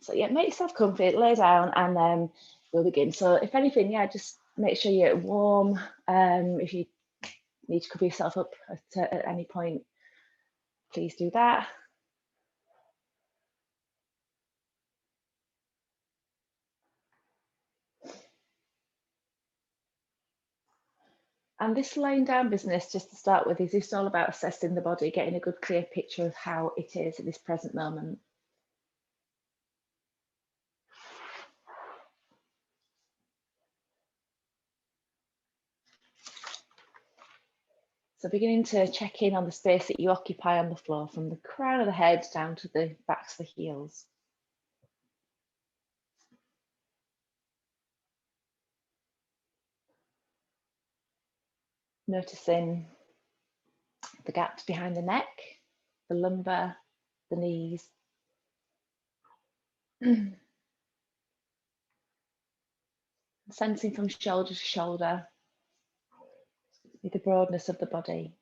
So yeah, make yourself comfy, lay down, and then we'll begin. So if anything, yeah, just make sure you're warm. If you need to cover yourself up at any point, please do that. And this laying down business, just to start with, is just all about assessing the body, getting a good clear picture of how it is at this present moment. So beginning to check in on the space that you occupy on the floor, from the crown of the head down to the backs of the heels. Noticing the gaps behind the neck, the lumbar, the knees. Sensing from shoulder to shoulder the broadness of the body.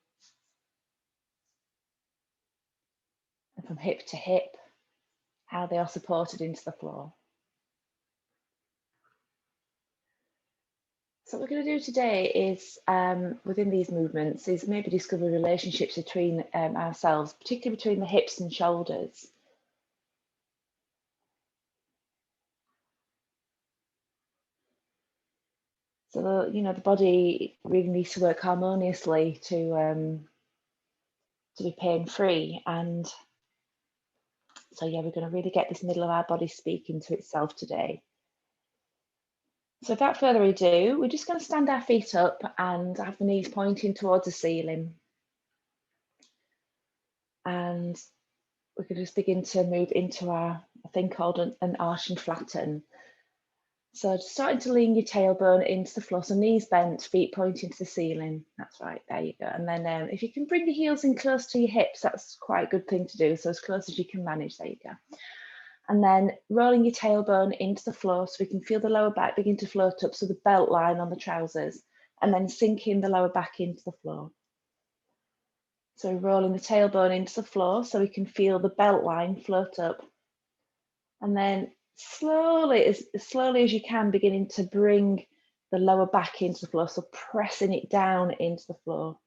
And from hip to hip, how they are supported into the floor. So what we're going to do today is, within these movements, is maybe discover relationships between ourselves, particularly between the hips and shoulders. So, you know, the body really needs to work harmoniously to be pain-free. And so, yeah, we're going to really get this middle of our body speaking to itself today. So without further ado, we're just going to stand our feet up and have the knees pointing towards the ceiling. And we can just begin to move into our thing called an arch and flatten. So just starting to lean your tailbone into the floor, so knees bent, feet pointing to the ceiling. That's right, there you go. And then if you can bring your heels in close to your hips, that's quite a good thing to do. So as close as you can manage, there you go. And then rolling your tailbone into the floor so we can feel the lower back begin to float up, so the belt line on the trousers, and then sinking the lower back into the floor. So rolling the tailbone into the floor so we can feel the belt line float up. And then slowly, as slowly as you can, beginning to bring the lower back into the floor, so pressing it down into the floor.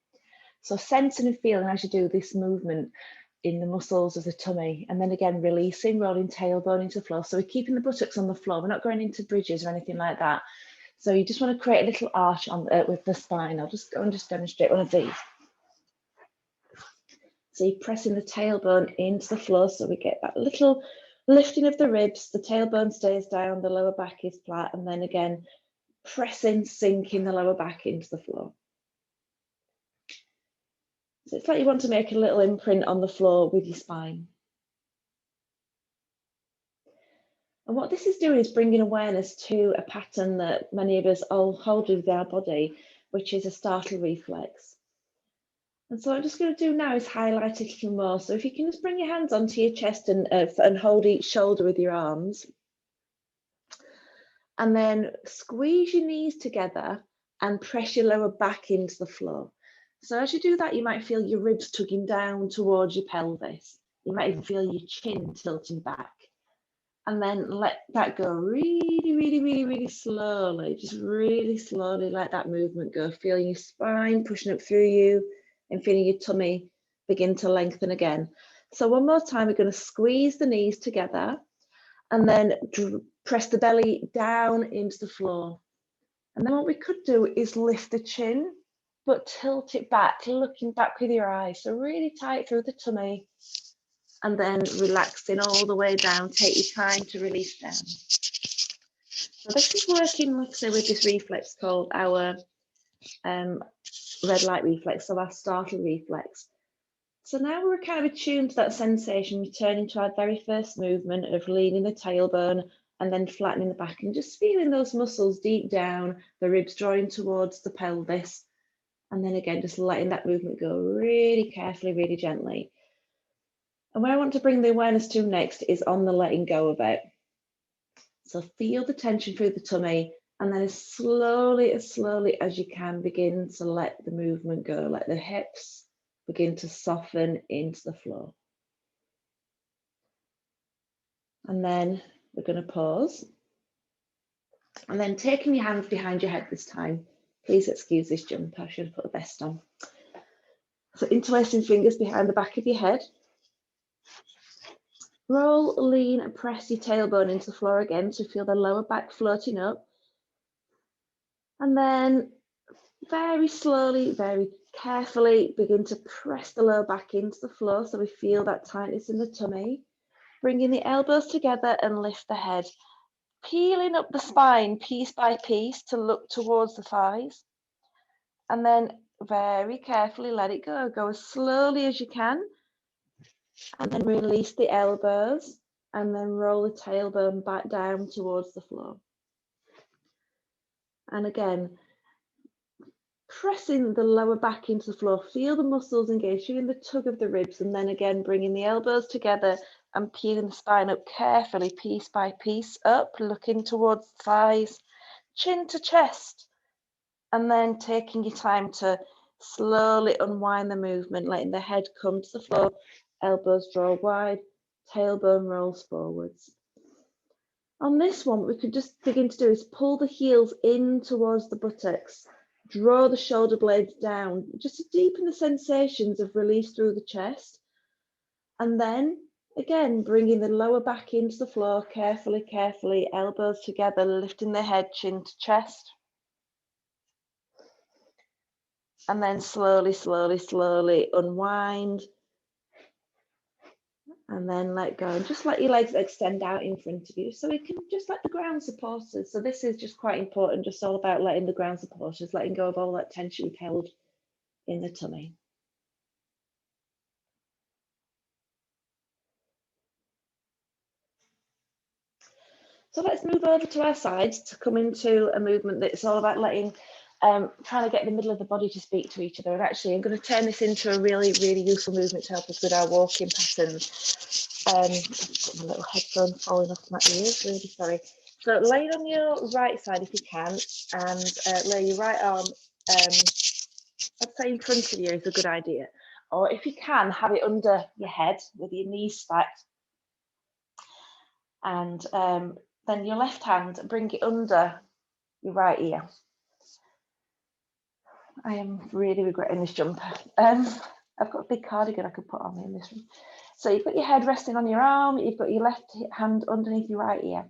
So sensing and feeling as you do this movement in the muscles of the tummy, and then again releasing, rolling tailbone into the floor. So we're keeping the buttocks on the floor. We're not going into bridges or anything like that. So you just want to create a little arch on with the spine. I'll just go and just demonstrate one of these. So you're pressing the tailbone into the floor, so we get that little lifting of the ribs, the tailbone stays down, the lower back is flat, and then again pressing, sinking the lower back into the floor. So it's like you want to make a little imprint on the floor with your spine. And what this is doing is bringing awareness to a pattern that many of us all hold with our body, which is a startle reflex. And so what I'm just going to do now is highlight it a little more. So if you can just bring your hands onto your chest and hold each shoulder with your arms. And then squeeze your knees together and press your lower back into the floor. So as you do that, you might feel your ribs tugging down towards your pelvis. You might even feel your chin tilting back. And then let that go really, really, really, really slowly. Just really slowly let that movement go. Feeling your spine pushing up through you and feeling your tummy begin to lengthen again. So one more time, we're going to squeeze the knees together and then press the belly down into the floor. And then what we could do is lift the chin, but tilt it back, looking back with your eyes. So really tight through the tummy. And then relaxing all the way down. Take your time to release down. So this is working, like I say, with this reflex called our red light reflex, so our startle reflex. So now we're kind of attuned to that sensation, returning to our very first movement of leaning the tailbone and then flattening the back and just feeling those muscles deep down, the ribs drawing towards the pelvis. And then again, just letting that movement go really carefully, really gently. And where I want to bring the awareness to next is on the letting go of it. So feel the tension through the tummy, and then as slowly as you can, begin to let the movement go. Let the hips begin to soften into the floor. And then we're going to pause. And then taking your hands behind your head this time. Please excuse this jump, I should have put the vest on. So interlacing fingers behind the back of your head. Roll, lean, and press your tailbone into the floor again to feel the lower back floating up. And then very slowly, very carefully begin to press the lower back into the floor so we feel that tightness in the tummy. Bringing the elbows together and lift the head. Peeling up the spine piece by piece to look towards the thighs. And then very carefully let it go. Go as slowly as you can. And then release the elbows. And then roll the tailbone back down towards the floor. And again, pressing the lower back into the floor. Feel the muscles engage, feeling the tug of the ribs. And then again, bringing the elbows together and peeling the spine up carefully, piece by piece, up, looking towards the thighs, chin to chest. And then taking your time to slowly unwind the movement, letting the head come to the floor, elbows draw wide, tailbone rolls forwards. On this one, what we could just begin to do is pull the heels in towards the buttocks, draw the shoulder blades down, just to deepen the sensations of release through the chest. And then, again, bringing the lower back into the floor, carefully, carefully, elbows together, lifting the head, chin to chest. And then slowly, slowly, slowly unwind. And then let go. And just let your legs extend out in front of you. So we can just let the ground support us. So this is just quite important, just all about letting the ground support us, letting go of all that tension we've held in the tummy. So let's move over to our sides to come into a movement that's all about letting, trying to get the middle of the body to speak to each other. And actually, I'm going to turn this into a really, really useful movement to help us with our walking patterns. I've got my little headphone falling off my ears, really sorry. So lay it on your right side if you can, and lay your right arm, I'd say in front of you is a good idea. Or if you can, have it under your head with your knees stacked. And then your left hand, bring it under your right ear. I am really regretting this jumper. I've got a big cardigan I could put on in this room. So you've got your head resting on your arm, you've got your left hand underneath your right ear.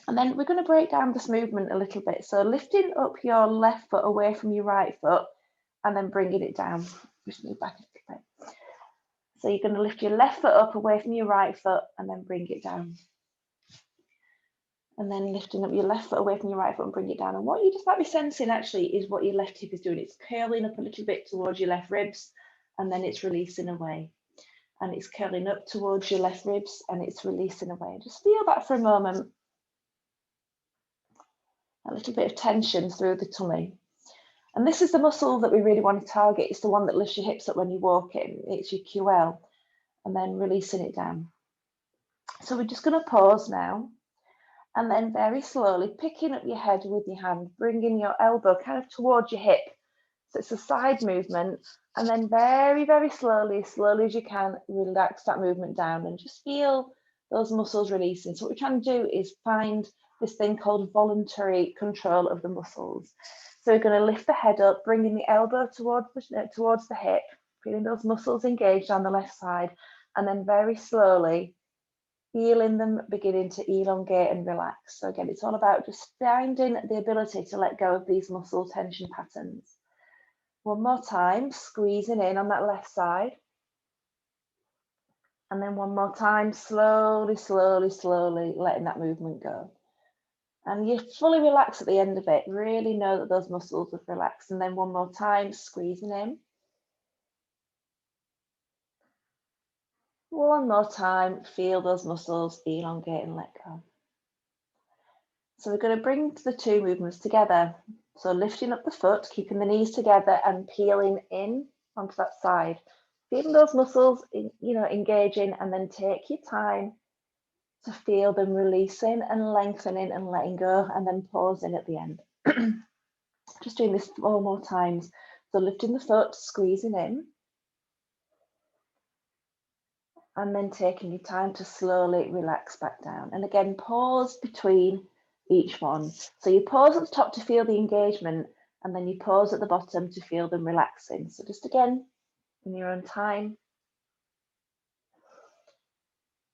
And then we're going to break down this movement a little bit. So lifting up your left foot away from your right foot and then bringing it down. Just move back a little bit. So you're going to lift your left foot up away from your right foot and then bring it down. And then lifting up your left foot away from your right foot and bring it down. And what you just might be sensing actually is what your left hip is doing. It's curling up a little bit towards your left ribs and then it's releasing away. And it's curling up towards your left ribs and it's releasing away. Just feel that for a moment. A little bit of tension through the tummy. And this is the muscle that we really want to target. It's the one that lifts your hips up when you're walking. It's your QL. And then releasing it down. So we're just going to pause now. And then very slowly picking up your head with your hand, bringing your elbow kind of towards your hip. So it's a side movement. And then very, very slowly, as slowly as you can, relax that movement down and just feel those muscles releasing. So what we're trying to do is find this thing called voluntary control of the muscles. So we're going to lift the head up, bringing the elbow towards the hip, feeling those muscles engaged on the left side, and then very slowly feeling them beginning to elongate and relax. So again, it's all about just finding the ability to let go of these muscle tension patterns. One more time, squeezing in on that left side. And then one more time, slowly, slowly, slowly letting that movement go. And you fully relax at the end of it. Really know that those muscles have relaxed. And then one more time, squeezing in. One more time, feel those muscles elongate and let go. So we're going to bring the two movements together. So lifting up the foot, keeping the knees together and peeling in onto that side. Feeling those muscles, engaging, and then take your time to feel them releasing and lengthening and letting go, and then pausing at the end. Just doing this 4 more times. So lifting the foot, squeezing in. And then taking your time to slowly relax back down. And again, pause between each one. So you pause at the top to feel the engagement, and then you pause at the bottom to feel them relaxing. So just again, in your own time.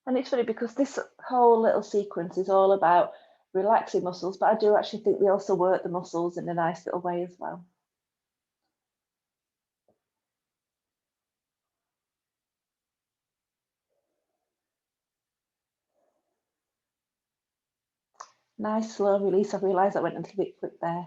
And it's funny because this whole little sequence is all about relaxing muscles, but I do actually think we also work the muscles in a nice little way as well. Nice slow release. I realised I went a little bit quick there.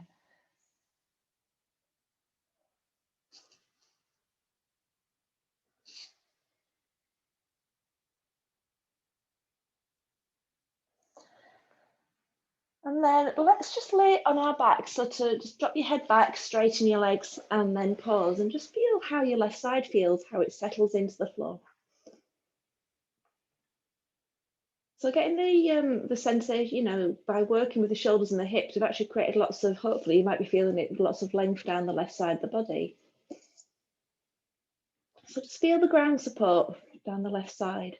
And then let's just lay on our back. So to just drop your head back, straighten your legs, and then pause and just feel how your left side feels, how it settles into the floor. So getting the sensation, you know, by working with the shoulders and the hips, we've actually created lots of, hopefully you might be feeling it, lots of length down the left side of the body. So just feel the ground support down the left side.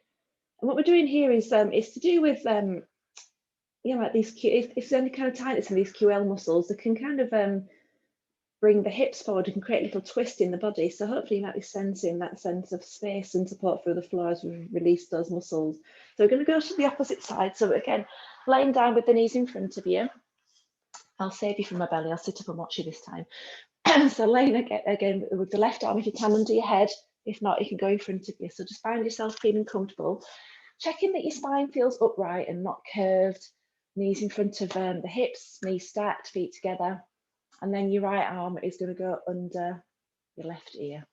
And what we're doing here is to do with, you know, like these, if there's any kind of tightness in these QL muscles, they can kind of bring the hips forward and create a little twist in the body. So hopefully you might be sensing that sense of space and support through the floor as we release those muscles. So we're going to go to the opposite side. So again, laying down with the knees in front of you. I'll save you from my belly. I'll sit up and watch you this time. So laying again with the left arm, if you can, under your head. If not, you can go in front of you. So just find yourself feeling comfortable. Checking that your spine feels upright and not curved. Knees in front of the hips, knees stacked, feet together. And then your right arm is going to go under your left ear.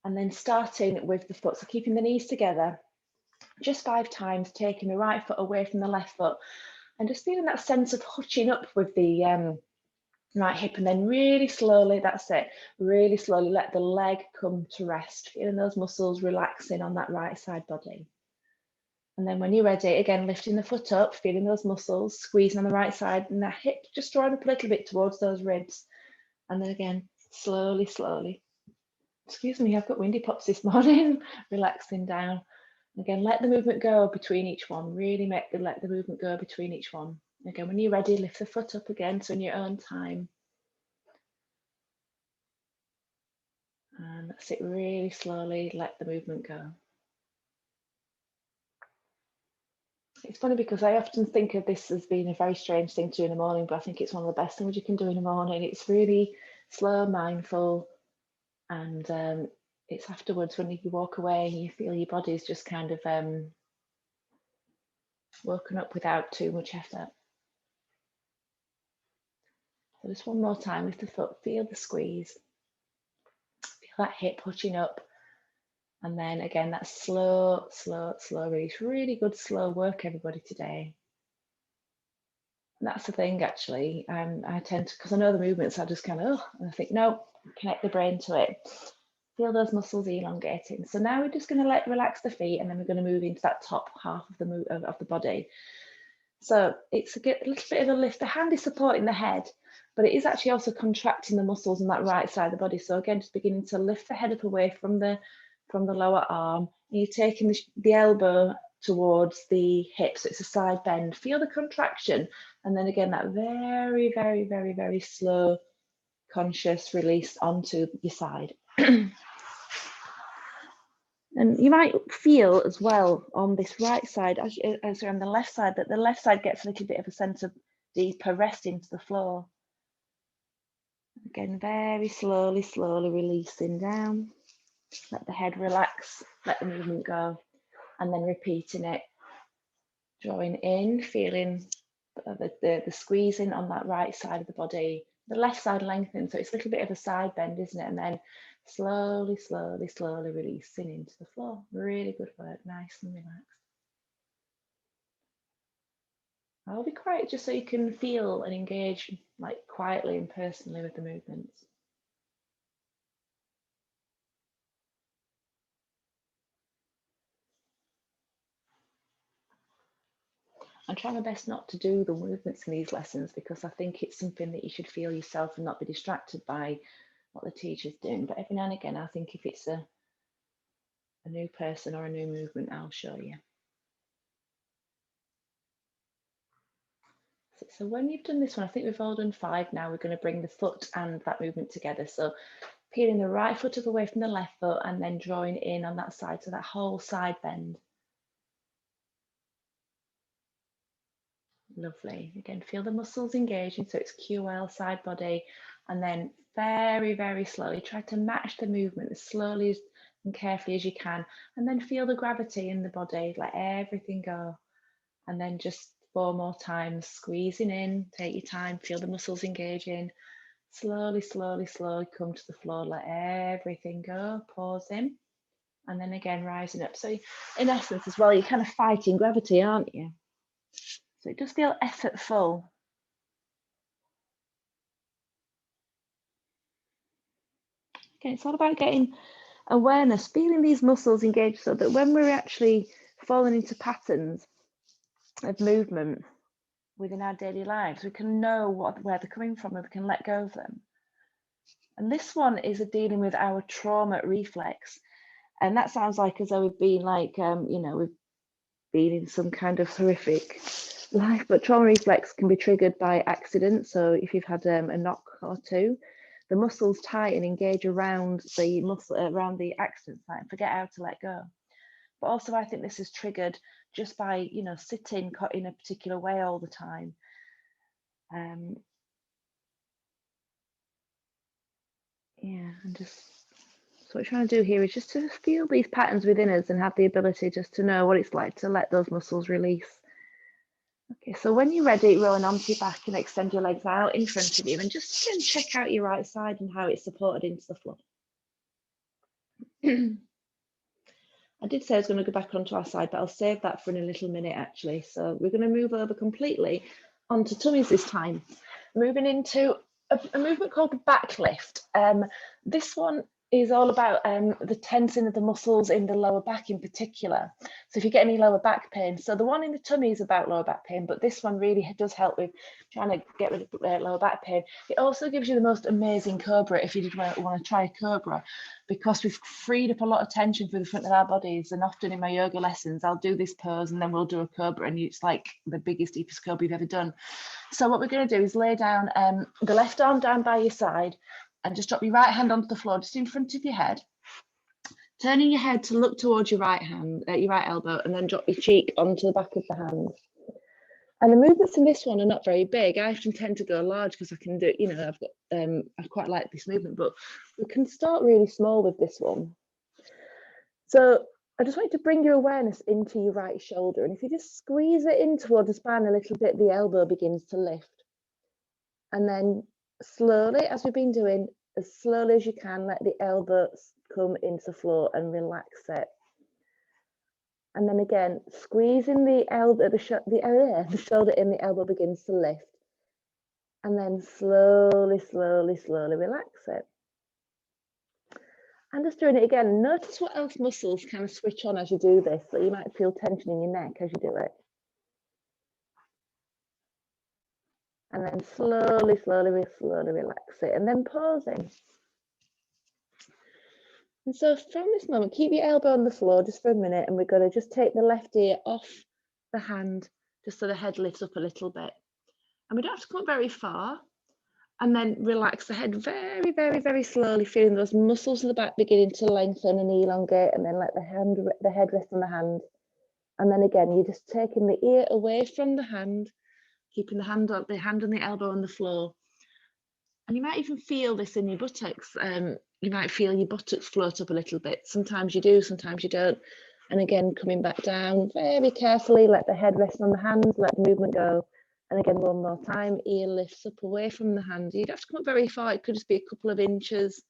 And then starting with the foot, so keeping the knees together, just 5 times, taking the right foot away from the left foot, and just feeling that sense of hutching up with the right hip, and then really slowly, that's it, really slowly let the leg come to rest, feeling those muscles relaxing on that right side body. And then when you're ready, again, lifting the foot up, feeling those muscles, squeezing on the right side, and the hip just drawing up a little bit towards those ribs. And then again, slowly, slowly. Excuse me, I've got windy pops this morning, relaxing down. Again, let the movement go between each one. Really let the movement go between each one. Again, when you're ready, lift the foot up again, so in your own time. And that's it, really slowly let the movement go. It's funny because I often think of this as being a very strange thing to do in the morning, but I think it's one of the best things you can do in the morning. It's really slow, mindful, and it's afterwards when you walk away and you feel your body's just kind of woken up without too much effort. So just one more time with the foot, feel the squeeze, feel that hip pushing up. And then again, that slow, slow, slow release. Really good slow work, everybody, today. And that's the thing, actually. I tend to, because I know the movements, I just kind of, and I think, no, connect the brain to it. Feel those muscles elongating. So now we're just going to relax the feet, and then we're going to move into that top half of the body. So it's a little bit of a lift. The hand is supporting the head, but it is actually also contracting the muscles on that right side of the body. So again, just beginning to lift the head up away from the lower arm. And you're taking the elbow towards the hip, so it's a side bend. Feel the contraction, and then again that very, very, very, very slow, conscious release onto your side. And you might feel as well on this right side, as you're on the left side, that the left side gets a little bit of a sense of deeper rest into the floor. Again, very slowly, slowly releasing down. Let the head relax, let the movement go, and then repeating it. Drawing in, feeling the squeezing on that right side of the body. The left side lengthens, so it's a little bit of a side bend, isn't it? And then slowly, slowly, slowly releasing into the floor. Really good work, nice and relaxed. I'll be quiet just so you can feel and engage like quietly and personally with the movements. I'm trying my best not to do the movements in these lessons because I think it's something that you should feel yourself and not be distracted by what the teacher's doing. But every now and again, I think if it's a a new person or a new movement, I'll show you. So when you've done this one, I think we've all done 5 now, we're going to bring the foot and that movement together. So peeling the right foot away from the left foot and then drawing in on that side, so that whole side bend. Lovely. Again, feel the muscles engaging, so it's QL, side body, and then very, very slowly try to match the movement as slowly and carefully as you can, and then feel the gravity in the body, let everything go. And then just 4 more times, squeezing in, take your time, feel the muscles engaging, slowly, slowly, slowly come to the floor, let everything go, pausing, and then again rising up. So in essence as well, you're kind of fighting gravity, aren't you? So it does feel effortful. Okay, it's all about getting awareness, feeling these muscles engaged, so that when we're actually falling into patterns of movement within our daily lives, we can know where they're coming from and we can let go of them. And this one is dealing with our trauma reflex. And that sounds like as though we've been like, you know, we've been in some kind of horrific life, but trauma reflex can be triggered by accident. So if you've had a knock or two, the muscles tighten, engage around the muscle, around the accident site, and forget how to let go. But also I think this is triggered just by, you know, sitting in a particular way all the time. Yeah, and just, so what we're trying to do here is just to feel these patterns within us and have the ability just to know what it's like to let those muscles release. Okay, so when you're ready, rolling onto your back and extend your legs out in front of you, and just again check out your right side and how it's supported into the floor. I did say I was going to go back onto our side, but I'll save that for in a little minute actually. So we're going to move over completely onto tummies this time, moving into a movement called the back lift. This one is all about the tensing of the muscles in the lower back in particular. So if you get any lower back pain, so the one in the tummy is about lower back pain, but this one really does help with trying to get rid of lower back pain. It also gives you the most amazing cobra if you did want to try a cobra, because we've freed up a lot of tension through the front of our bodies. And often in my yoga lessons, I'll do this pose and then we'll do a cobra, and it's like the biggest, deepest cobra you've ever done. So what we're going to do is lay down the left arm down by your side and just drop your right hand onto the floor, just in front of your head, turning your head to look towards your right hand, your right elbow, and then drop your cheek onto the back of the hand. And the movements in this one are not very big. I often tend to go large because I can do, you know, I've got, I quite like this movement, but we can start really small with this one. So I just want you to bring your awareness into your right shoulder. And if you just squeeze it in towards the spine a little bit, the elbow begins to lift. And then slowly, as we've been doing, as slowly as you can, let the elbows come into the floor and relax it. And then again, squeezing the elbow, the shoulder in, the elbow begins to lift. And then slowly, slowly, slowly relax it. And just doing it again, notice what else muscles kind of switch on as you do this. So you might feel tension in your neck as you do it. And then slowly, slowly, slowly relax it, and then pausing. And so from this moment, keep your elbow on the floor just for a minute, and we're going to just take the left ear off the hand, just so the head lifts up a little bit. And we don't have to come very far. And then relax the head very, very, very slowly, feeling those muscles in the back beginning to lengthen and elongate, and then let the head rest on the hand. And then again, you're just taking the ear away from the hand, keeping the hand on the elbow on the floor. And you might even feel this in your buttocks. You might feel your buttocks float up a little bit. Sometimes you do, sometimes you don't. And again, coming back down very carefully, let the head rest on the hands, let the movement go. And again, one more time, ear lifts up away from the hand. You don't have to come up very far, it could just be a couple of inches.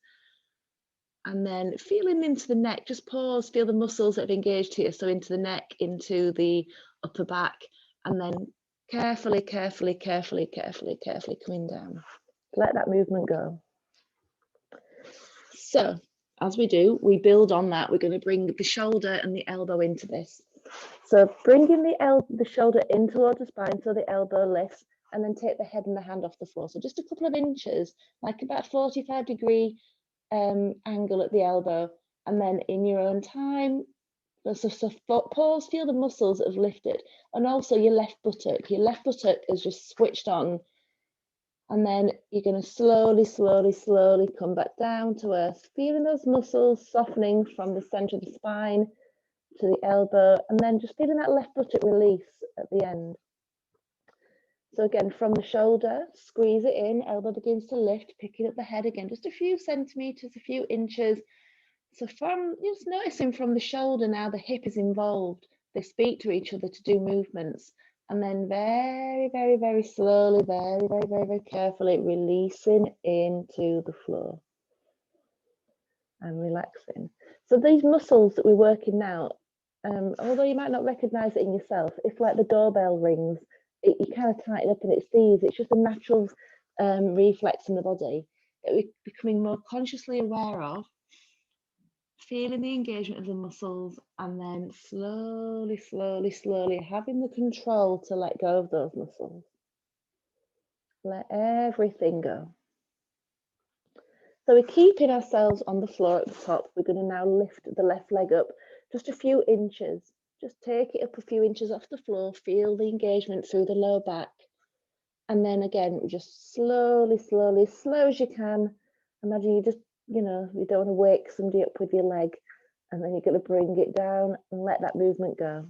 And then feeling into the neck, just pause, feel the muscles that have engaged here. So into the neck, into the upper back, and then carefully, carefully, carefully, carefully, carefully coming down. Let that movement go. So as we do, we build on that. We're going to bring the shoulder and the elbow into this. So bringing the shoulder in towards the spine so the elbow lifts, and then take the head and the hand off the floor. So just a couple of inches, like about 45-degree angle at the elbow, And then in your own time, so pause, feel the muscles that have lifted, and also your left buttock. Your left buttock is just switched on. And then you're going to slowly, slowly, slowly come back down to earth, feeling those muscles softening from the center of the spine to the elbow, and then just feeling that left buttock release at the end. So again, from the shoulder, squeeze it in, elbow begins to lift, picking up the head again, just a few centimeters, a few inches. So from just noticing from the shoulder now the hip is involved. They speak to each other to do movements. And then very, very, very slowly, very, very, very, very carefully releasing into the floor and relaxing. So these muscles that we're working now, although you might not recognize it in yourself, if like the doorbell rings, you kind of tighten up and it sees. It's just a natural reflex in the body that we're becoming more consciously aware of, feeling the engagement of the muscles, and then slowly, slowly, slowly having the control to let go of those muscles. Let everything go. So we're keeping ourselves on the floor at the top. We're going to now lift the left leg up just a few inches. Just take it up a few inches off the floor. Feel the engagement through the lower back. And then again, just slowly, slowly, as slow as you can. Imagine you just, you don't want to wake somebody up with your leg. And then you're going to bring it down and let that movement go.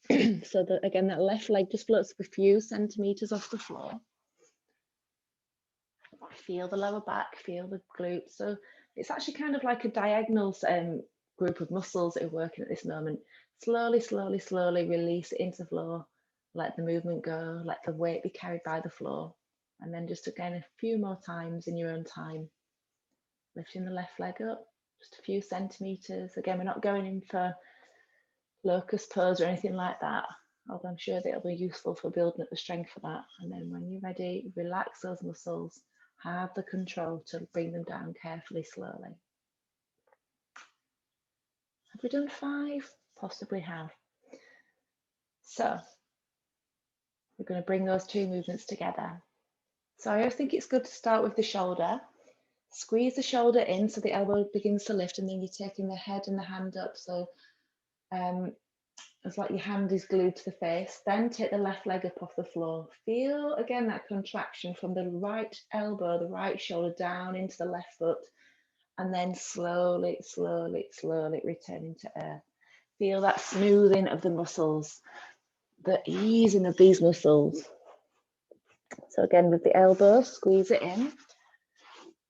So that, again, that left leg just floats up a few centimeters off the floor. Feel the lower back, feel the glutes. So it's actually kind of like a diagonal group of muscles that are working at this moment. Slowly, slowly, slowly release it into the floor. Let the movement go, let the weight be carried by the floor. And then just again, a few more times in your own time. Lifting the left leg up, just a few centimeters. Again, we're not going in for locust pose or anything like that, although I'm sure that it'll be useful for building up the strength for that. And then when you're ready, relax those muscles. Have the control to bring them down carefully, slowly. Have we done 5? Possibly have. So we're going to bring those 2 movements together. So I always think it's good to start with the shoulder. Squeeze the shoulder in so the elbow begins to lift, and then you're taking the head and the hand up. So it's like your hand is glued to the face. Then take the left leg up off the floor. Feel again that contraction from the right elbow, the right shoulder down into the left foot, and then slowly, slowly, slowly returning to earth. Feel that smoothing of the muscles, the easing of these muscles. So again, with the elbow, squeeze it in.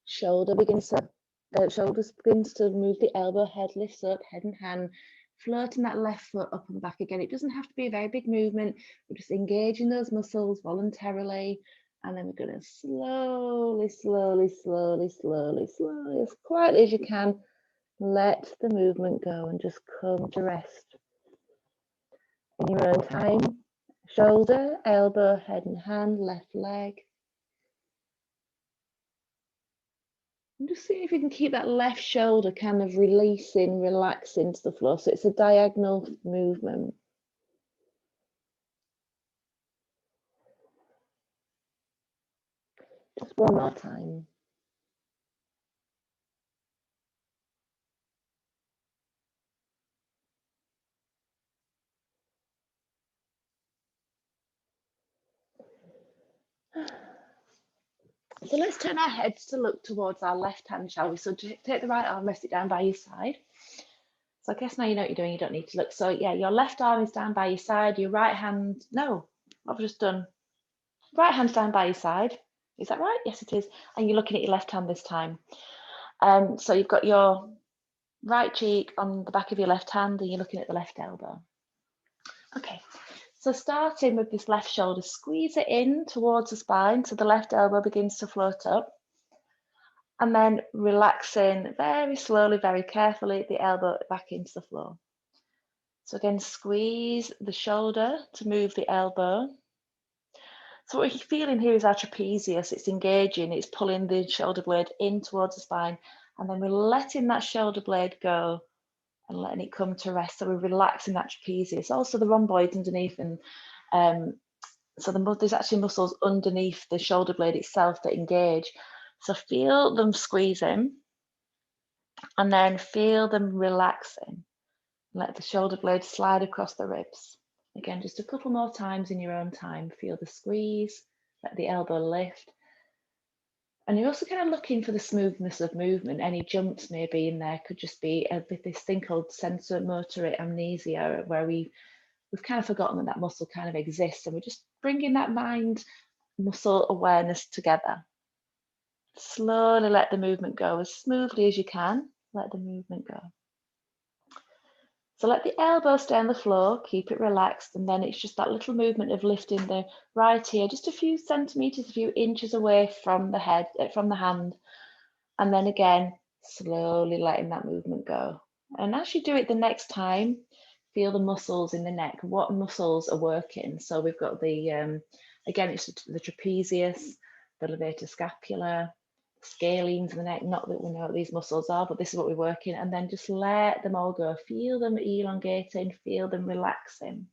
Shoulders begins to move the elbow, head lifts up, head and hand, floating that left foot up and back again. It doesn't have to be a very big movement. We're just engaging those muscles voluntarily. And then we're going to slowly, slowly, slowly, slowly, slowly, as quietly as you can, let the movement go and just come to rest. In your own time, shoulder, elbow, head and hand, left leg. And just see if you can keep that left shoulder kind of releasing, relaxing to the floor. So it's a diagonal movement. Just one more time. So let's turn our heads to look towards our left hand, shall we? So take the right arm, rest it down by your side. So I guess now you know what you're doing, you don't need to look. So yeah, your left arm is down by your side, your right hand, no, I've just done. Right hand's down by your side. Is that right? Yes, it is. And you're looking at your left hand this time. So you've got your right cheek on the back of your left hand and you're looking at the left elbow. Okay, so starting with this left shoulder, squeeze it in towards the spine so the left elbow begins to float up. And then relaxing very slowly, very carefully, the elbow back into the floor. So again, squeeze the shoulder to move the elbow. So what you're feeling here is our trapezius. It's engaging, it's pulling the shoulder blade in towards the spine. And then we're letting that shoulder blade go and letting it come to rest. So we're relaxing that trapezius. Also the rhomboids underneath, and so there's actually muscles underneath the shoulder blade itself that engage. So feel them squeezing. And then feel them relaxing. Let the shoulder blades slide across the ribs. Again, just a couple more times in your own time. Feel the squeeze, let the elbow lift. And you're also kind of looking for the smoothness of movement. Any jumps maybe in there could just be this thing called sensomotor amnesia, where we've kind of forgotten that muscle kind of exists, and we're just bringing that mind muscle awareness together. Slowly let the movement go as smoothly as you can. Let the movement go. So let the elbow stay on the floor, keep it relaxed, and then it's just that little movement of lifting the right ear just a few centimeters, a few inches away from the head, from the hand, and then again, slowly letting that movement go. And as you do it the next time, feel the muscles in the neck. What muscles are working? So we've got the, again, it's the trapezius, the levator scapula, scalenes in the neck. Not that we know what these muscles are, but this is what we're working. And then just let them all go. Feel them elongating, feel them relaxing.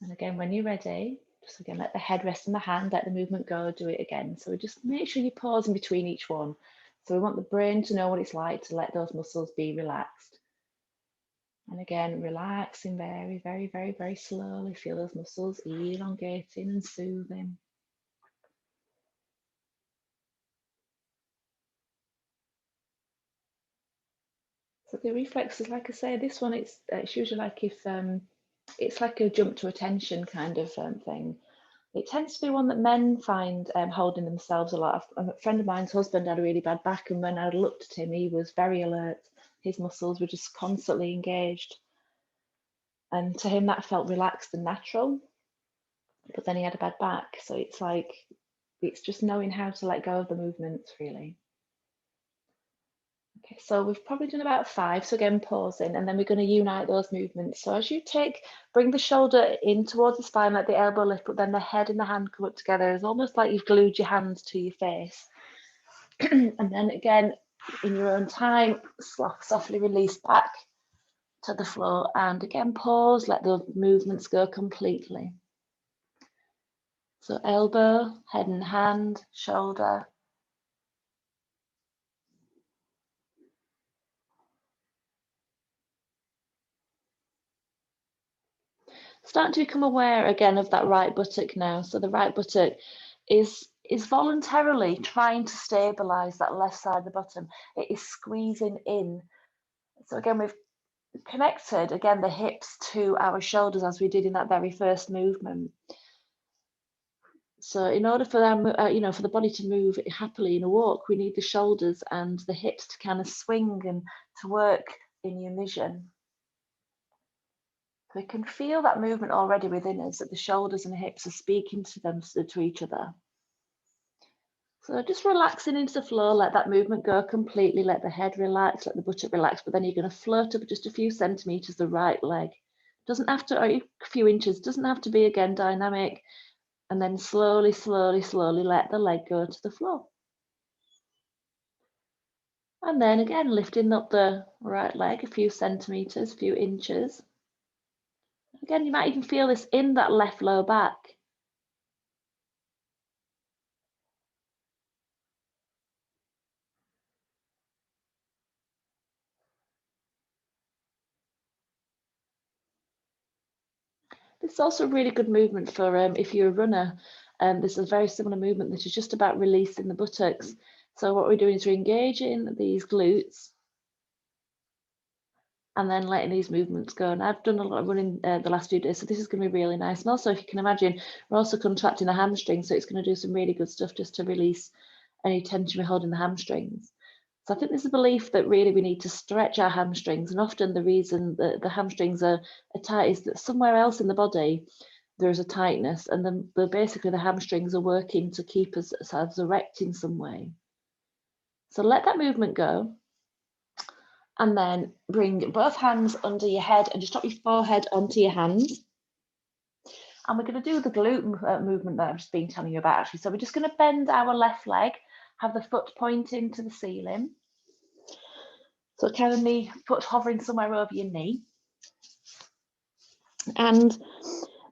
And again, when you're ready, just again, let the head rest on the hand, let the movement go, do it again. So just make sure you pause in between each one. So we want the brain to know what it's like to let those muscles be relaxed. And again, relaxing very, very, very, very slowly. Feel those muscles elongating and soothing. So the reflexes, like I say, this one, it's usually like if it's like a jump to attention kind of thing. It tends to be one that men find holding themselves a lot. A friend of mine's husband had a really bad back, and when I looked at him, he was very alert. His muscles were just constantly engaged. And to him, that felt relaxed and natural. But then he had a bad back. So it's like, it's just knowing how to let go of the movements, really. Okay, so we've probably done about 5. So again, pausing, and then we're going to unite those movements. So as you bring the shoulder in towards the spine, let the elbow lift, but then the head and the hand come up together. It's almost like you've glued your hands to your face. And then again, in your own time, softly release back to the floor. And again, pause, let the movements go completely. So elbow, head and hand, shoulder. Start to become aware again of that right buttock now. So the right buttock is voluntarily trying to stabilize that left side of the bottom. It is squeezing in. So again, we've connected again the hips to our shoulders as we did in that very first movement. So in order for them, for the body to move happily in a walk, we need the shoulders and the hips to kind of swing and to work in unison. We can feel that movement already within us, that the shoulders and the hips are speaking to each other. So just relaxing into the floor, let that movement go completely, let the head relax, let the buttock relax, but then you're going to float up just a few centimeters the right leg. Doesn't have to, or a few inches, doesn't have to be again dynamic. And then slowly, slowly, slowly let the leg go to the floor. And then again, lifting up the right leg a few centimeters, a few inches. Again, you might even feel this in that left low back. This is also a really good movement for if you're a runner. This is a very similar movement that is just about releasing the buttocks. So what we're doing is we're engaging these glutes and then letting these movements go. And I've done a lot of running the last few days, so this is going to be really nice. And also, if you can imagine, we're also contracting the hamstring, so it's going to do some really good stuff just to release any tension we're holding the hamstrings. So I think there's a belief that really we need to stretch our hamstrings, and often the reason that the hamstrings are tight is that somewhere else in the body there's a tightness, and then basically the hamstrings are working to keep us erect in some way. So let that movement go, and then bring both hands under your head and just drop your forehead onto your hands. And we're going to do the glute movement that I've just been telling you about, actually. So we're just going to bend our left leg, have the foot pointing to the ceiling. So kind of knee, foot hovering somewhere over your knee. And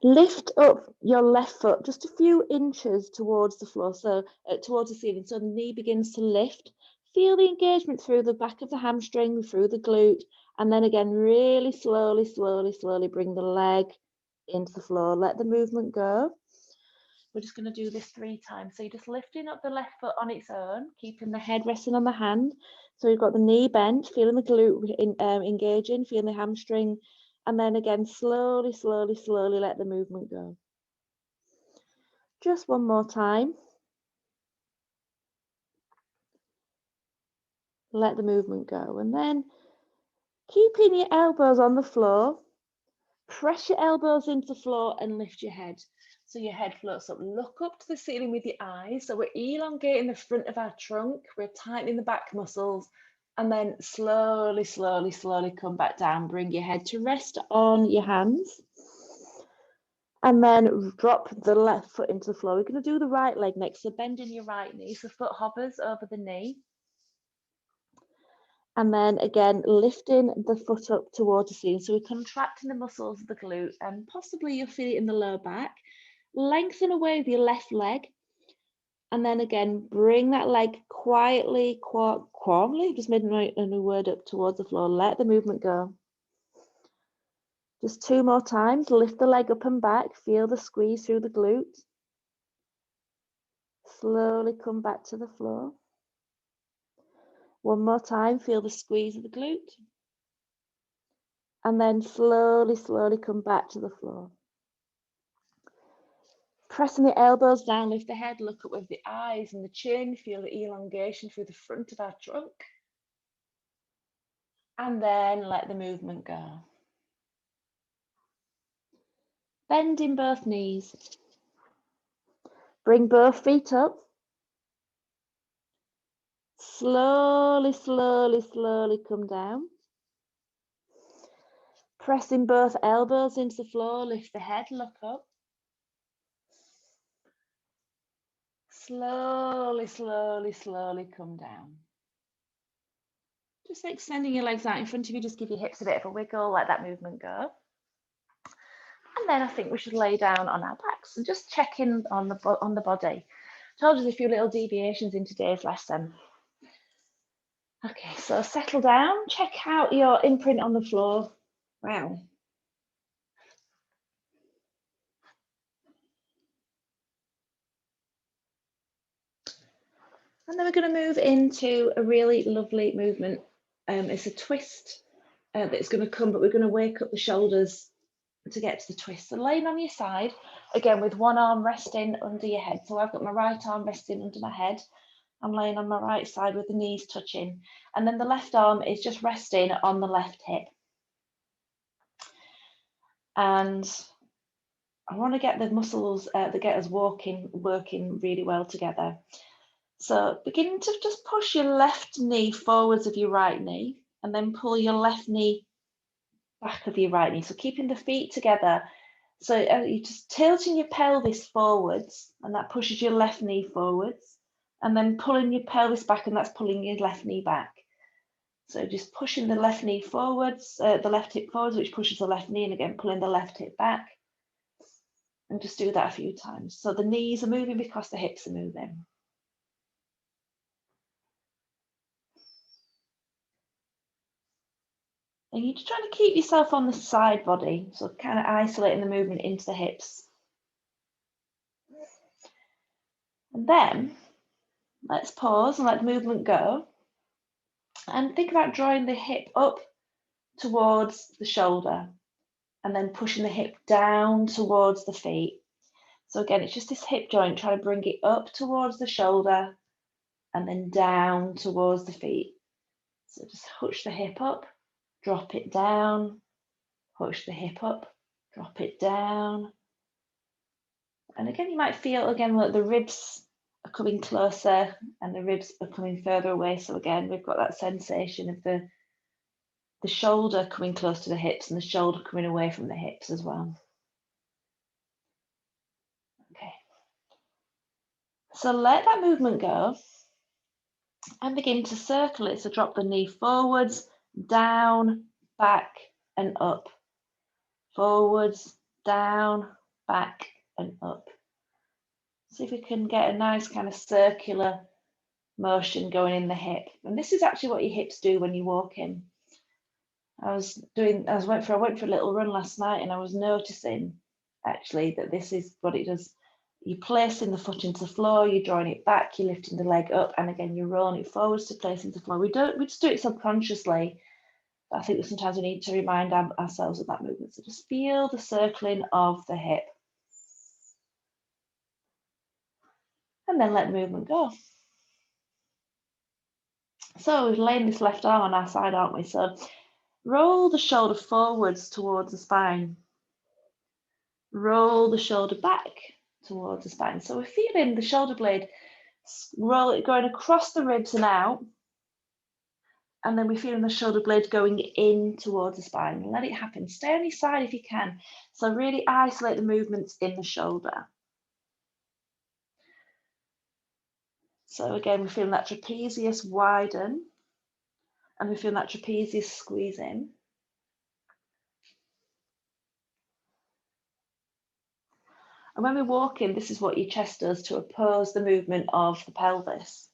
lift up your left foot just a few inches towards the floor, so towards the ceiling. So the knee begins to lift. Feel the engagement through the back of the hamstring, through the glute, and then again, really slowly, slowly, slowly bring the leg into the floor. Let the movement go. We're just going to do this 3 times. So you're just lifting up the left foot on its own, keeping the head resting on the hand. So you've got the knee bent, feeling the glute engaging, feeling the hamstring, and then again, slowly, slowly, slowly let the movement go. Just one more time. Let the movement go. And then keeping your elbows on the floor, press your elbows into the floor and lift your head. So your head floats up. Look up to the ceiling with your eyes. So we're elongating the front of our trunk. We're tightening the back muscles. And then slowly, slowly, slowly come back down. Bring your head to rest on your hands. And then drop the left foot into the floor. We're going to do the right leg next. So bending your right knee. So foot hovers over the knee. And then again, lifting the foot up towards the ceiling. So we're contracting the muscles of the glute and possibly you'll feel it in the lower back. Lengthen away with your left leg. And then again, bring that leg quietly, calmly, just made a new word up towards the floor. Let the movement go. Just 2 more times. Lift the leg up and back. Feel the squeeze through the glute. Slowly come back to the floor. One more time. Feel the squeeze of the glute. And then slowly, slowly come back to the floor. Pressing the elbows down, lift the head, look up with the eyes and the chin, feel the elongation through the front of our trunk. And then let the movement go. Bend in both knees. Bring both feet up. Slowly, slowly, slowly come down. Pressing both elbows into the floor, lift the head, look up. Slowly, slowly, slowly come down. Just extending your legs out in front of you, just give your hips a bit of a wiggle, let that movement go. And then I think we should lay down on our backs and just check in on the body. Told you a few little deviations in today's lesson. Okay, so settle down, check out your imprint on the floor. Wow. And then we're going to move into a really lovely movement. It's a twist that's going to come, but we're going to wake up the shoulders to get to the twist. So laying on your side, again with one arm resting under your head. So I've got my right arm resting under my head. I'm laying on my right side with the knees touching. And then the left arm is just resting on the left hip. And I want to get the muscles that get us working really well together. So begin to just push your left knee forwards of your right knee and then pull your left knee back of your right knee. So keeping the feet together. So you're just tilting your pelvis forwards and that pushes your left knee forwards and then pulling your pelvis back and that's pulling your left knee back. So just pushing the left knee forwards, the left hip forwards, which pushes the left knee and again pulling the left hip back. And just do that a few times. So the knees are moving because the hips are moving. And you're just trying to keep yourself on the side body, so kind of isolating the movement into the hips. And then let's pause and let the movement go. And think about drawing the hip up towards the shoulder and then pushing the hip down towards the feet. So again, it's just this hip joint, trying to bring it up towards the shoulder and then down towards the feet. So just push the hip up, drop it down, push the hip up, drop it down. And again, you might feel again that the ribs are coming closer and the ribs are coming further away. So again, we've got that sensation of the shoulder coming close to the hips and the shoulder coming away from the hips as well. Okay. So let that movement go and begin to circle it. So drop the knee forwards, down, back and up. Forwards, down, back and up. See if we can get a nice kind of circular motion going in the hip. And this is actually what your hips do when you're walking. I went for a little run last night, and I was noticing actually that this is what it does. You're placing the foot into the floor, you're drawing it back, you're lifting the leg up, and again you're rolling it forwards to place into the floor. We just do it subconsciously, but I think that sometimes we need to remind ourselves of that movement. So just feel the circling of the hip, and then let the movement go. So we're laying this left arm on our side, aren't we? So roll the shoulder forwards towards the spine. Roll the shoulder back towards the spine. So we're feeling the shoulder blade roll it going across the ribs and out. And then we're feeling the shoulder blade going in towards the spine. Let it happen. Stay on your side if you can. So really isolate the movements in the shoulder. So again, we're feeling that trapezius widen, and we're feeling that trapezius squeeze in. And when we're walking, this is what your chest does to oppose the movement of the pelvis.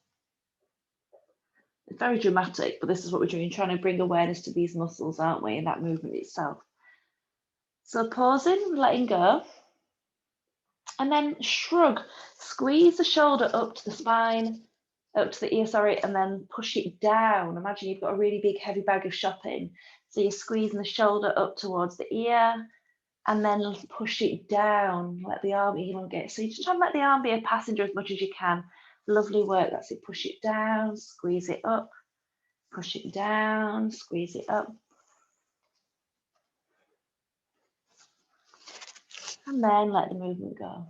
It's very dramatic, but this is what we're doing, trying to bring awareness to these muscles, aren't we, in that movement itself. So pausing, letting go, and then shrug. Squeeze the shoulder up to the spine, up to the ear, sorry, and then push it down. Imagine you've got a really big, heavy bag of shopping. So you're squeezing the shoulder up towards the ear, and then push it down, let the arm elongate. So you just try and let the arm be a passenger as much as you can. Lovely work, that's it. Push it down, squeeze it up, push it down, squeeze it up. And then let the movement go.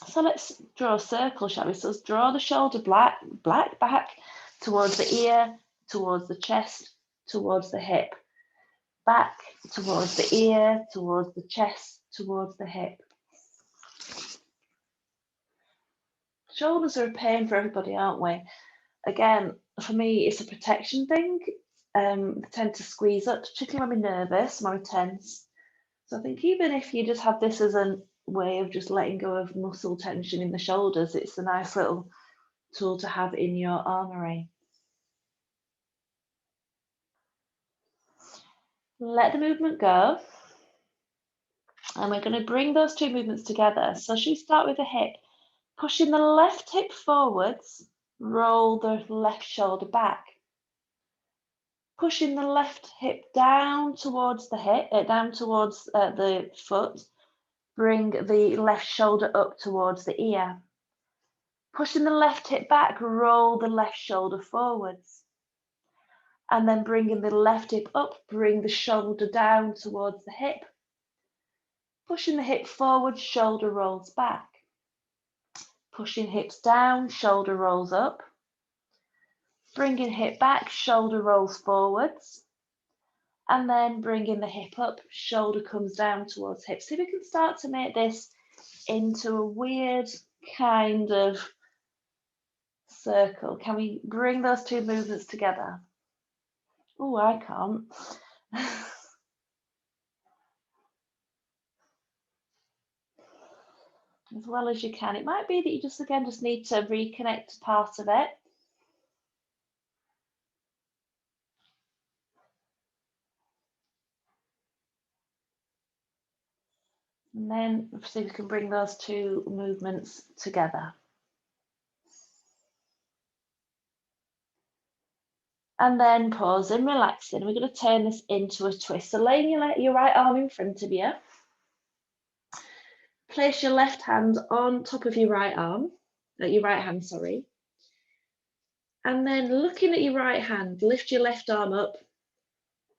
So let's draw a circle, shall we? So let's draw the shoulder back towards the ear, towards the chest, towards the hip. Back, towards the ear, towards the chest, towards the hip. Shoulders are a pain for everybody, aren't we? Again, for me, it's a protection thing. They tend to squeeze up, particularly when we're nervous, when we're tense. So I think even if you just have this as a way of just letting go of muscle tension in the shoulders, it's a nice little tool to have in your armory. Let the movement go. And we're going to bring those two movements together. So should we start with the hip? Pushing the left hip forwards, roll the left shoulder back. Pushing the left hip down towards the hip, down towards the foot. Bring the left shoulder up towards the ear. Pushing the left hip back, roll the left shoulder forwards. And then bringing the left hip up, bring the shoulder down towards the hip. Pushing the hip forward, shoulder rolls back. Pushing hips down, shoulder rolls up. Bringing hip back, shoulder rolls forwards. And then bringing the hip up, shoulder comes down towards hip. So we can start to make this into a weird kind of circle. Can we bring those two movements together? Oh, I can't. As well as you can. It might be that you just need to reconnect to part of it. And then see if we can bring those two movements together. And then pausing, relaxing. We're going to turn this into a twist. So laying your right arm in front of you. Place your left hand on top of your right arm, your right hand, sorry. And then looking at your right hand, lift your left arm up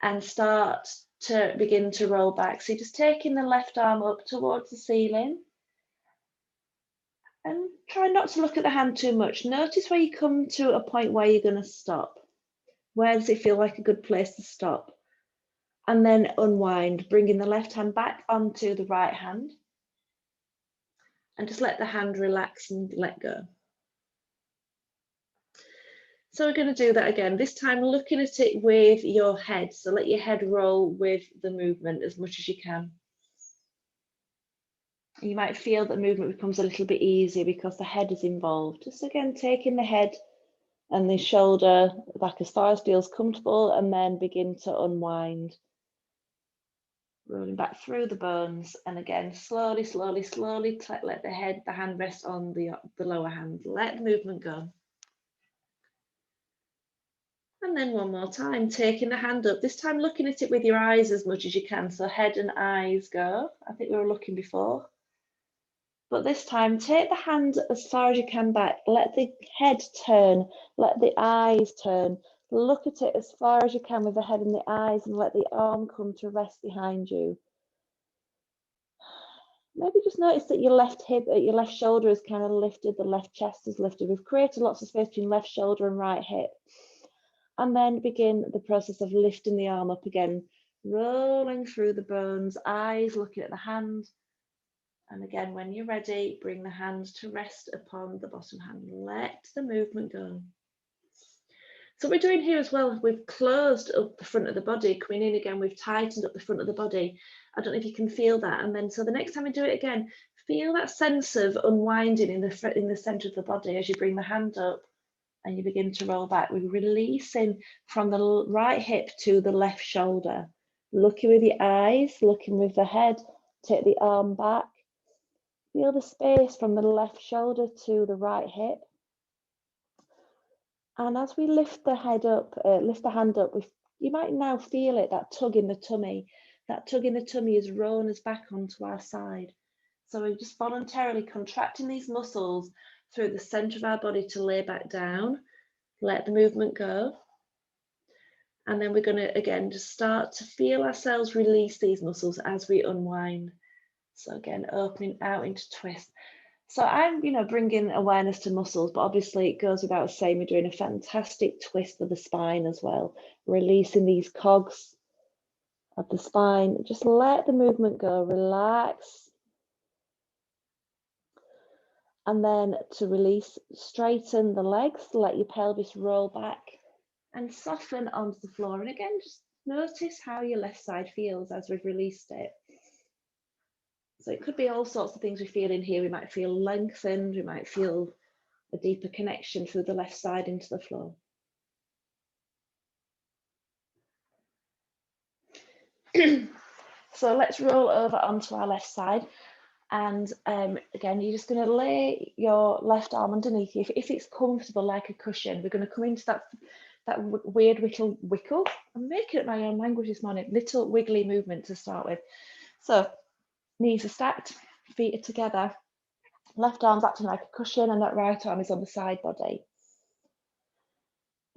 and start to begin to roll back. So you're just taking the left arm up towards the ceiling. And try not to look at the hand too much. Notice where you come to a point where you're going to stop. Where does it feel like a good place to stop? And then unwind, bringing the left hand back onto the right hand. And just let the hand relax and let go. So we're going to do that again, this time looking at it with your head. So let your head roll with the movement as much as you can. You might feel that movement becomes a little bit easier because the head is involved. Just again, taking the head and the shoulder back as far as feels comfortable, and then begin to unwind. Rolling back through the bones, and again, slowly, slowly, slowly, let the hand rest on the lower hand. Let the movement go. And then one more time, taking the hand up, this time looking at it with your eyes as much as you can. So head and eyes go. I think we were looking before. But this time, take the hand as far as you can back. Let the head turn, let the eyes turn. Look at it as far as you can with the head and the eyes, and let the arm come to rest behind you. Maybe just notice that your left hip, your left shoulder is kind of lifted, the left chest is lifted. We've created lots of space between left shoulder and right hip. And then begin the process of lifting the arm up again, rolling through the bones, eyes looking at the hand. And again, when you're ready, bring the hand to rest upon the bottom hand. Let the movement go. So what we're doing here as well, we've closed up the front of the body. Coming in again, we've tightened up the front of the body. I don't know if you can feel that. And then, so the next time we do it again, feel that sense of unwinding in the center of the body as you bring the hand up. And you begin to roll back. We're releasing from the right hip to the left shoulder. Looking with your eyes, looking with the head. Take the arm back. Feel the space from the left shoulder to the right hip. And as we lift the head up, lift the hand up, you might now feel it, that tug in the tummy. That tug in the tummy is rolling us back onto our side. So we're just voluntarily contracting these muscles through the center of our body to lay back down. Let the movement go. And then we're going to, again, just start to feel ourselves release these muscles as we unwind. So again, opening out into twist. So I'm, bringing awareness to muscles, but obviously it goes without saying we're doing a fantastic twist of the spine as well. Releasing these cogs of the spine. Just let the movement go, relax. And then to release, straighten the legs, let your pelvis roll back and soften onto the floor. And again, just notice how your left side feels as we've released it. So it could be all sorts of things we feel in here. We might feel lengthened, we might feel a deeper connection through the left side into the floor. So let's roll over onto our left side. And again, you're just going to lay your left arm underneath you. If it's comfortable like a cushion, we're going to come into that weird little wiggle. I'm making up my own language this morning. Little wiggly movement to start with. So knees are stacked, feet are together. Left arm's acting like a cushion, and that right arm is on the side body.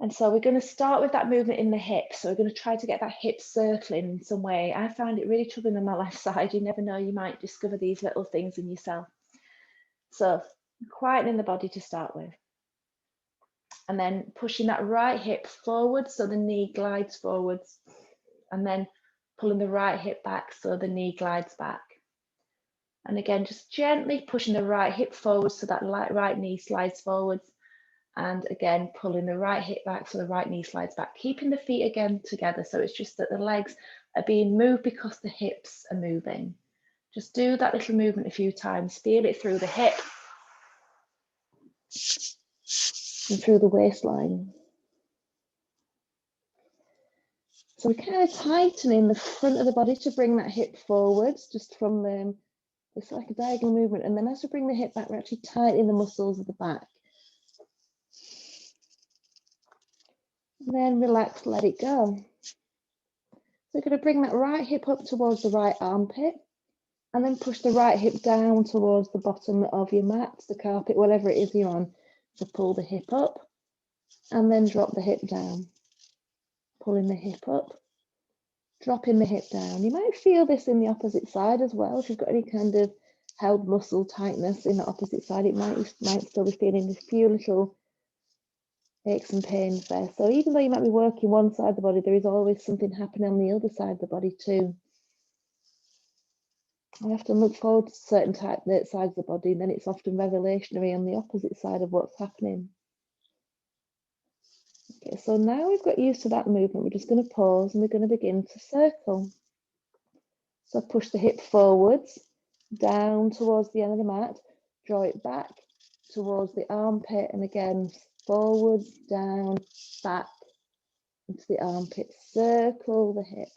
And so we're going to start with that movement in the hip. So we're going to try to get that hip circling in some way. I find it really troubling on my left side. You never know, you might discover these little things in yourself. So quietening the body to start with. And then pushing that right hip forward so the knee glides forwards. And then pulling the right hip back so the knee glides back. And again, just gently pushing the right hip forward so that right knee slides forwards. And again, pulling the right hip back so the right knee slides back, keeping the feet again together. So it's just that the legs are being moved because the hips are moving. Just do that little movement a few times. Feel it through the hip and through the waistline. So we're kind of tightening the front of the body to bring that hip forwards, just from it's like a diagonal movement. And then as we bring the hip back, we're actually tightening the muscles of the back. And then relax, let it go. So we're going to bring that right hip up towards the right armpit, and then push the right hip down towards the bottom of your mat, the carpet, whatever it is you're on. So pull the hip up and then drop the hip down. Pulling the hip up, dropping the hip down. You might feel this in the opposite side as well. If you've got any kind of held muscle tightness in the opposite side, it might still be feeling a few little aches and pains there. So even though you might be working one side of the body, there is always something happening on the other side of the body too. I often look forward to certain sides of the body, and then it's often revelationary on the opposite side of what's happening. Okay, so now we've got used to that movement, we're just going to pause and we're going to begin to circle. So push the hip forwards, down towards the end of the mat, draw it back towards the armpit, and again, forwards, down, back into the armpit, circle the hip.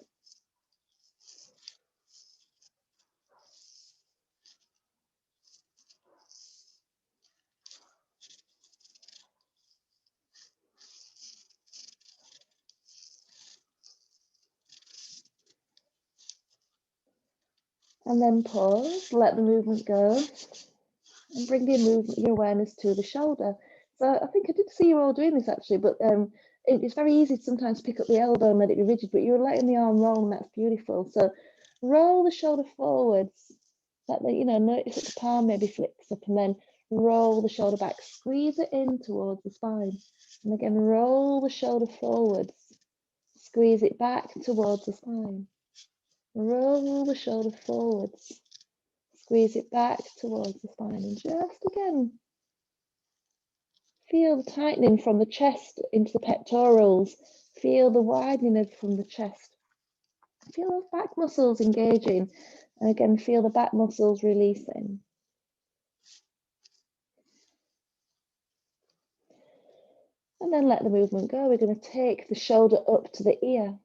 And then pause, let the movement go, and bring your awareness to the shoulder. So I think I did see you all doing this actually, but it's very easy to sometimes pick up the elbow and let it be rigid, but you're letting the arm roll, and that's beautiful. So roll the shoulder forwards, let the, notice that the palm maybe flicks up, and then roll the shoulder back, squeeze it in towards the spine. And again, roll the shoulder forwards, squeeze it back towards the spine. Roll the shoulder forwards, squeeze it back towards the spine, and just again, feel the tightening from the chest into the pectorals. Feel the widening from the chest. Feel those back muscles engaging, and again, feel the back muscles releasing. And then let the movement go. We're going to take the shoulder up to the ear.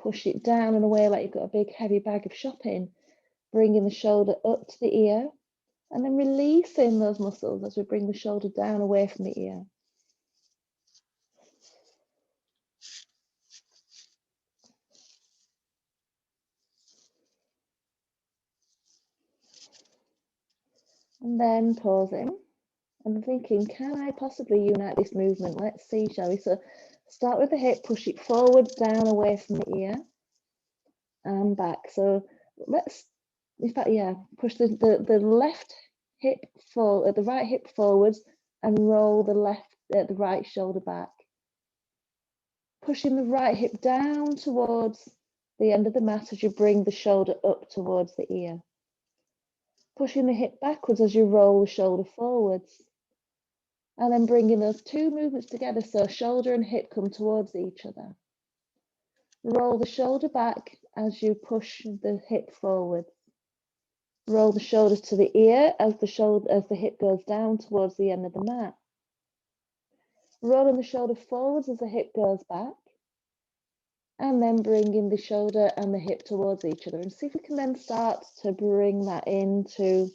Push it down and away like you've got a big heavy bag of shopping. Bringing the shoulder up to the ear, and then releasing those muscles as we bring the shoulder down away from the ear. And then pausing and thinking, can I possibly unite this movement? Let's see, shall we? So start with the hip, push it forward, down, away from the ear, and back. So let's, in fact, yeah, push the left hip forward, the right hip forwards, and roll the right shoulder back. Pushing the right hip down towards the end of the mat as you bring the shoulder up towards the ear. Pushing the hip backwards as you roll the shoulder forwards. And then bringing those two movements together so shoulder and hip come towards each other. Roll the shoulder back as you push the hip forward. Roll the shoulder to the ear as the hip goes down towards the end of the mat. Rolling the shoulder forwards as the hip goes back. And then bringing the shoulder and the hip towards each other, and see if we can then start to bring that into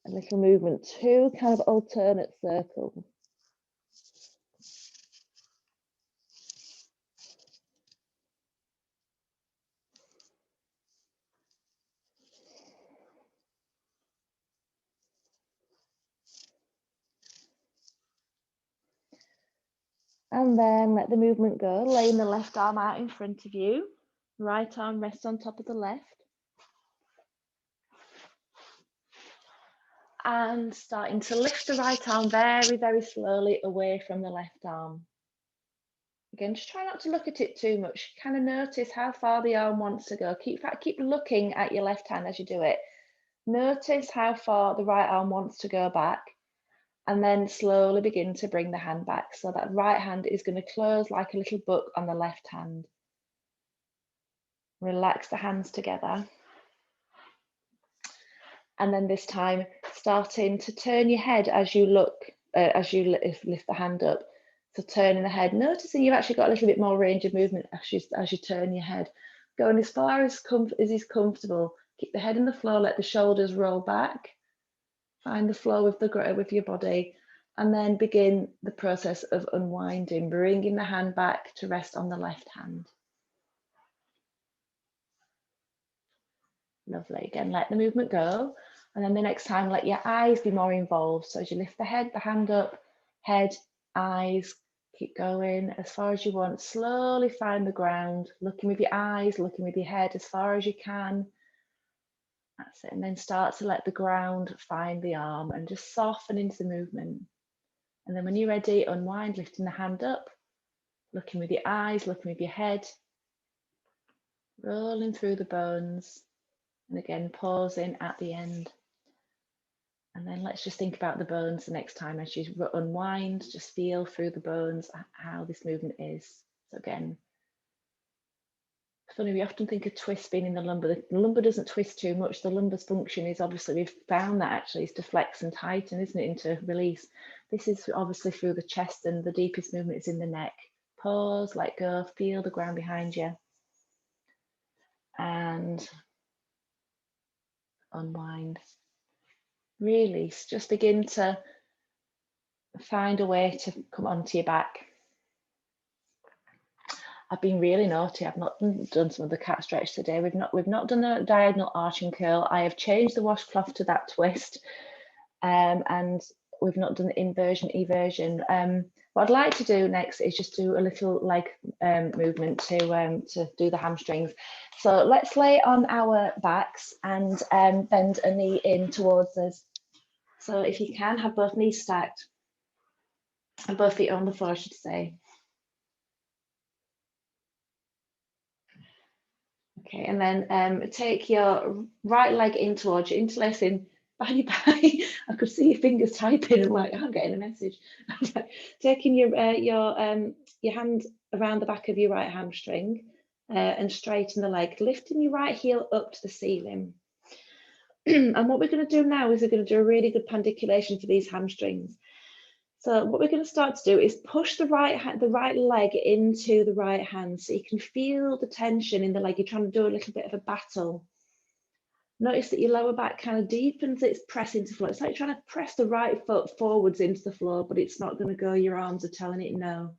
a little movement, two kind of alternate circles. And then let the movement go, laying the left arm out in front of you, right arm rests on top of the left. And starting to lift the right arm very, very slowly away from the left arm. Again, just try not to look at it too much. Kind of notice how far the arm wants to go. Keep looking at your left hand as you do it. Notice how far the right arm wants to go back, and then slowly begin to bring the hand back. So that right hand is going to close like a little book on the left hand. Relax the hands together. And then this time, starting to turn your head as you look, as you lift the hand up. So turning the head, noticing you've actually got a little bit more range of movement as you turn your head. Going as far as is comfortable. Keep the head in the floor, let the shoulders roll back. Find the flow with your body, and then begin the process of unwinding, bringing the hand back to rest on the left hand. Lovely. Again, let the movement go. And then the next time, let your eyes be more involved. So as you lift the head, the hand up, head, eyes, keep going as far as you want. Slowly find the ground, looking with your eyes, looking with your head as far as you can. That's it. And then start to let the ground find the arm and just soften into the movement. And then when you're ready, unwind, lifting the hand up, looking with your eyes, looking with your head, rolling through the bones. And again, pausing at the end. And then let's just think about the bones the next time as you unwind, just feel through the bones how this movement is. So again, Funny, we often think of twist being in the lumbar. The lumbar doesn't twist too much. The lumbar's function is obviously, we've found that actually is to flex and tighten, isn't it, and to release. This is obviously through the chest, and the deepest movement is in the neck. Pause, let go, feel the ground behind you. And unwind. Release. Just begin to find a way to come onto your back. I've been really naughty. I've not done some of the cat stretch today. We've not done a diagonal arch and curl. I have changed the washcloth to that twist, and we've not done the inversion, eversion. What I'd like to do next is just do a little leg movement to do the hamstrings. So let's lay on our backs and bend a knee in towards us. So if you can, have both knees stacked and both feet on the floor, I should say. Okay, and then take your right leg in towards you, interlacing by. I could see your fingers typing. I'm like, I'm getting a message. Taking your hand around the back of your right hamstring and straighten the leg, lifting your right heel up to the ceiling. And what we're going to do now is we're going to do a really good pandiculation for these hamstrings. So what we're going to start to do is push the right leg into the right hand, so you can feel the tension in the leg. You're trying to do a little bit of a battle. Notice that your lower back kind of deepens its press into the floor. It's like trying to press the right foot forwards into the floor, but it's not going to go. Your arms are telling it no.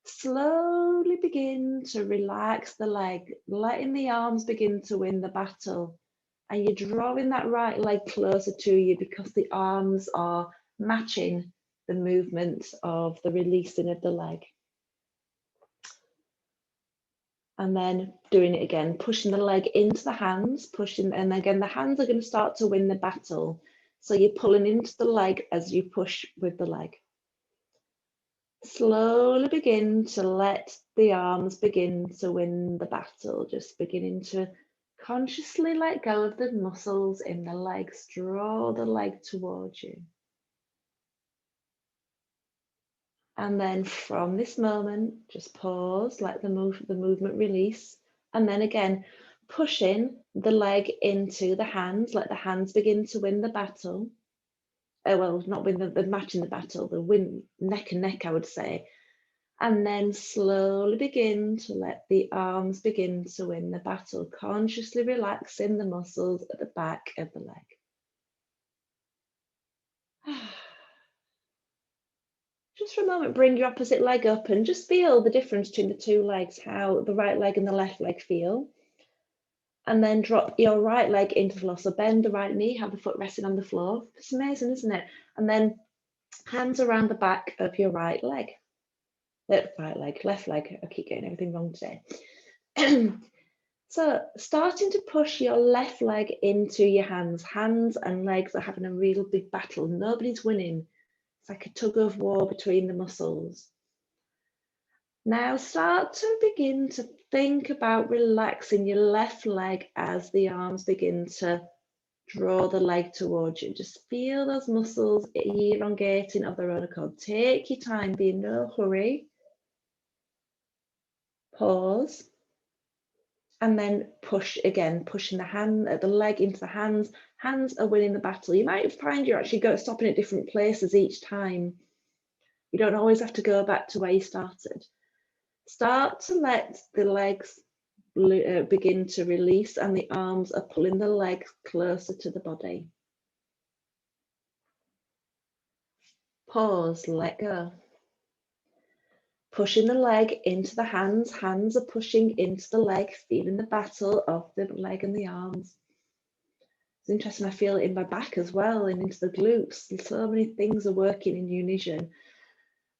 Slowly begin to relax the leg, letting the arms begin to win the battle. And you're drawing that right leg closer to you because the arms are matching the movement of the releasing of the leg. And then doing it again, pushing the leg into the hands, and again, the hands are going to start to win the battle. So you're pulling into the leg as you push with the leg. Slowly begin to let the arms begin to win the battle, just beginning to consciously let go of the muscles in the legs, draw the leg towards you. And then from this moment, just pause, let the movement release. And then again, pushing the leg into the hands, let the hands begin to win the battle. Well, not win the match in the battle, the win neck and neck, I would say. And then slowly begin to let the arms begin to win the battle, consciously relaxing the muscles at the back of the leg. Just for a moment, bring your opposite leg up and just feel the difference between the two legs, how the right leg and the left leg feel. And then drop your right leg into the floor. So bend the right knee, have the foot resting on the floor. It's amazing, isn't it? And then hands around the back of your right leg. Left leg. I keep getting everything wrong today. So starting to push your left leg into your hands. Hands and legs are having a real big battle. Nobody's winning. It's like a tug of war between the muscles. Now start to begin to think about relaxing your left leg as the arms begin to draw the leg towards you. Just feel those muscles elongating of their own accord. Take your time, be in no hurry. Pause. And then push again, pushing the leg into the hands. Hands are winning the battle. You might find you're actually stopping at different places each time. You don't always have to go back to where you started. Start to let the legs begin to release, and the arms are pulling the legs closer to the body. Pause, let go. Pushing the leg into the hands. Hands are pushing into the leg, feeling the battle of the leg and the arms. It's interesting, I feel it in my back as well and into the glutes. So many things are working in unison.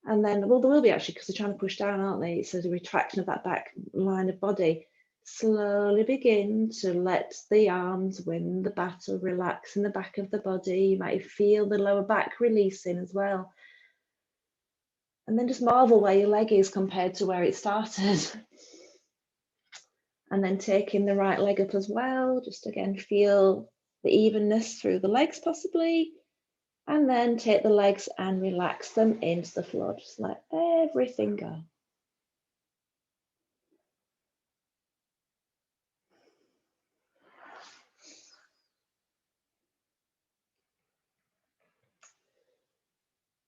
And then, well, there will be actually, because they're trying to push down, aren't they? So the retraction of that back line of body. Slowly begin to let the arms win the battle, relax in the back of the body. You might feel the lower back releasing as well. And then just marvel where your leg is compared to where it started. And then taking the right leg up as well. Just again, feel the evenness through the legs possibly. And then take the legs and relax them into the floor. Just let everything go.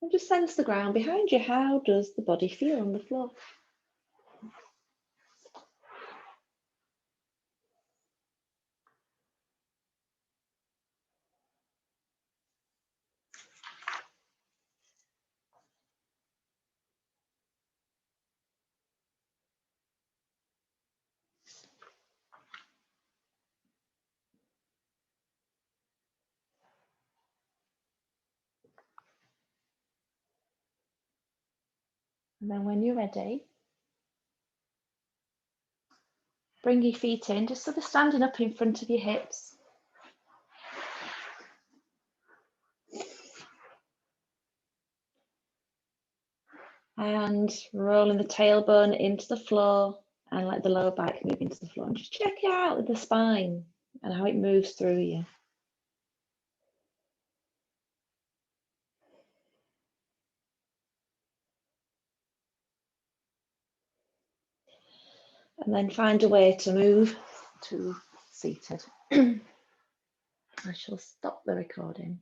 And just sense the ground behind you. How does the body feel on the floor? And then when you're ready, bring your feet in just so they're standing up in front of your hips. And rolling the tailbone into the floor and let the lower back move into the floor. And just check it out with the spine and how it moves through you. And then find a way to move to seated. I shall stop the recording.